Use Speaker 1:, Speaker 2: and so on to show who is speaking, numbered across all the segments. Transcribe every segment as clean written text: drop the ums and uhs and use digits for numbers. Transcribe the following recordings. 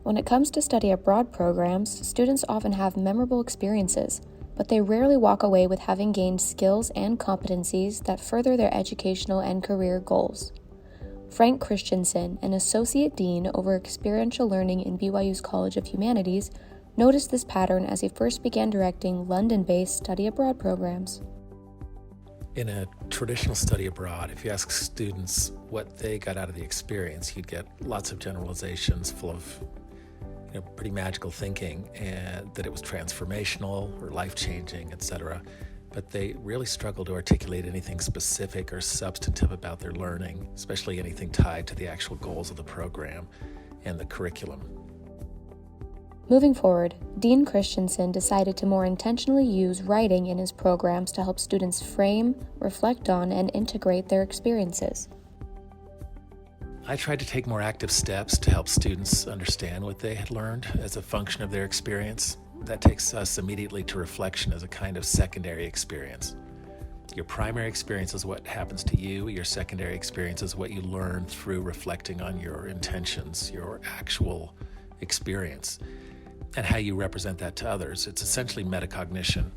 Speaker 1: When it comes to study abroad programs, students often have memorable experiences, but they rarely walk away with having gained skills and competencies that further their educational and career goals. Frank Christianson, an associate dean over experiential learning in BYU's College of Humanities, noticed this pattern as he first began directing London-based study abroad programs.
Speaker 2: In a traditional study abroad, if you ask students what they got out of the experience, you'd get lots of generalizations full of pretty magical thinking, and that it was transformational or life-changing, etc. But they really struggle to articulate anything specific or substantive about their learning, especially anything tied to the actual goals of the program and the curriculum.
Speaker 1: Moving forward, Dean Christianson decided to more intentionally use writing in his programs to help students frame, reflect on, and integrate their experiences.
Speaker 2: I tried to take more active steps to help students understand what they had learned as a function of their experience. That takes us immediately to reflection as a kind of secondary experience. Your primary experience is what happens to you. Your secondary experience is what you learn through reflecting on your intentions, your actual experience, and how you represent that to others. It's essentially metacognition.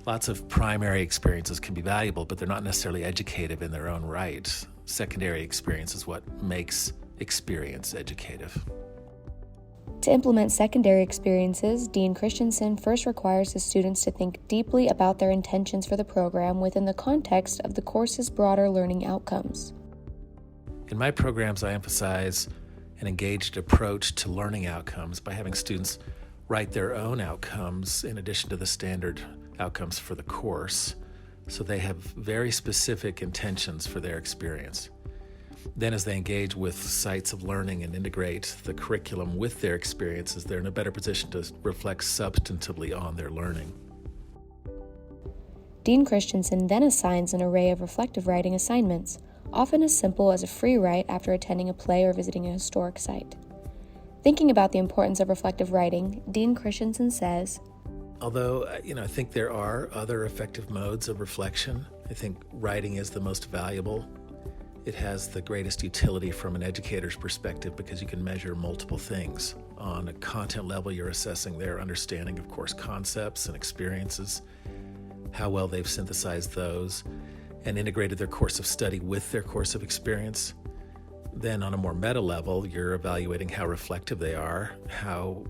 Speaker 2: Lots of primary experiences can be valuable, but they're not necessarily educative in their own right. Secondary experience is what makes experience educative.
Speaker 1: To implement secondary experiences, Dean Christianson first requires his students to think deeply about their intentions for the program within the context of the course's broader learning outcomes.
Speaker 2: In my programs, I emphasize an engaged approach to learning outcomes by having students write their own outcomes in addition to the standard outcomes for the course, so they have very specific intentions for their experience. Then as they engage with sites of learning and integrate the curriculum with their experiences, they're in a better position to reflect substantively on their learning.
Speaker 1: Dean Christianson then assigns an array of reflective writing assignments, often as simple as a free write after attending a play or visiting a historic site. Thinking about the importance of reflective writing, Dean Christianson says,
Speaker 2: although, I think there are other effective modes of reflection, I think writing is the most valuable. It has the greatest utility from an educator's perspective because you can measure multiple things. On a content level, you're assessing their understanding of course concepts and experiences, how well they've synthesized those, and integrated their course of study with their course of experience. Then on a more meta level, you're evaluating how reflective they are, how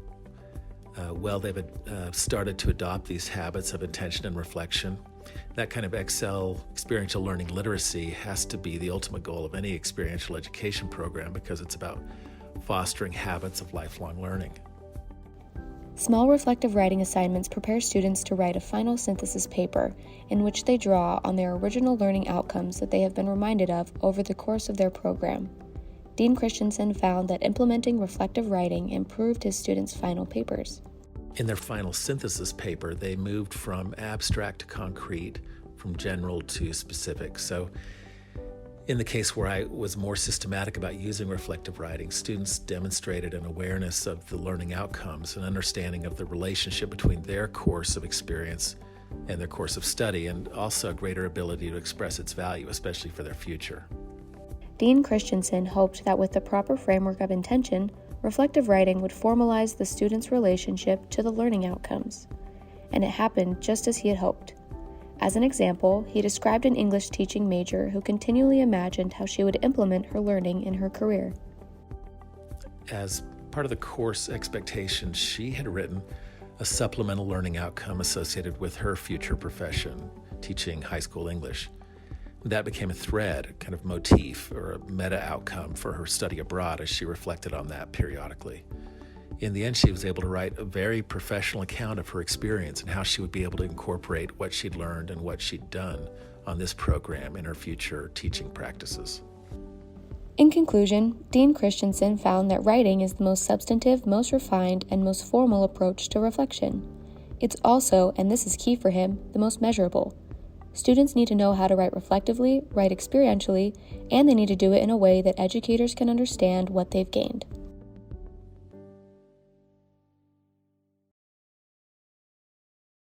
Speaker 2: well they've started to adopt these habits of attention and reflection. That kind of experiential learning literacy has to be the ultimate goal of any experiential education program because it's about fostering habits of lifelong learning.
Speaker 1: Small reflective writing assignments prepare students to write a final synthesis paper in which they draw on their original learning outcomes that they have been reminded of over the course of their program. Dean Christianson found that implementing reflective writing improved his students' final papers.
Speaker 2: In their final synthesis paper, they moved from abstract to concrete, from general to specific. So in the case where I was more systematic about using reflective writing, students demonstrated an awareness of the learning outcomes, an understanding of the relationship between their course of experience and their course of study, and also a greater ability to express its value, especially for their future.
Speaker 1: Dean Christianson hoped that with the proper framework of intention, reflective writing would formalize the students' relationship to the learning outcomes. And it happened just as he had hoped. As an example, he described an English teaching major who continually imagined how she would implement her learning in her career.
Speaker 2: As part of the course expectations, she had written a supplemental learning outcome associated with her future profession, teaching high school English. That became a thread, a kind of motif or a meta outcome for her study abroad as she reflected on that periodically. In the end, she was able to write a very professional account of her experience and how she would be able to incorporate what she'd learned and what she'd done on this program in her future teaching practices.
Speaker 1: In conclusion, Dean Christianson found that writing is the most substantive, most refined, and most formal approach to reflection. It's also, and this is key for him, the most measurable. Students need to know how to write reflectively, write experientially, and they need to do it in a way that educators can understand what they've gained.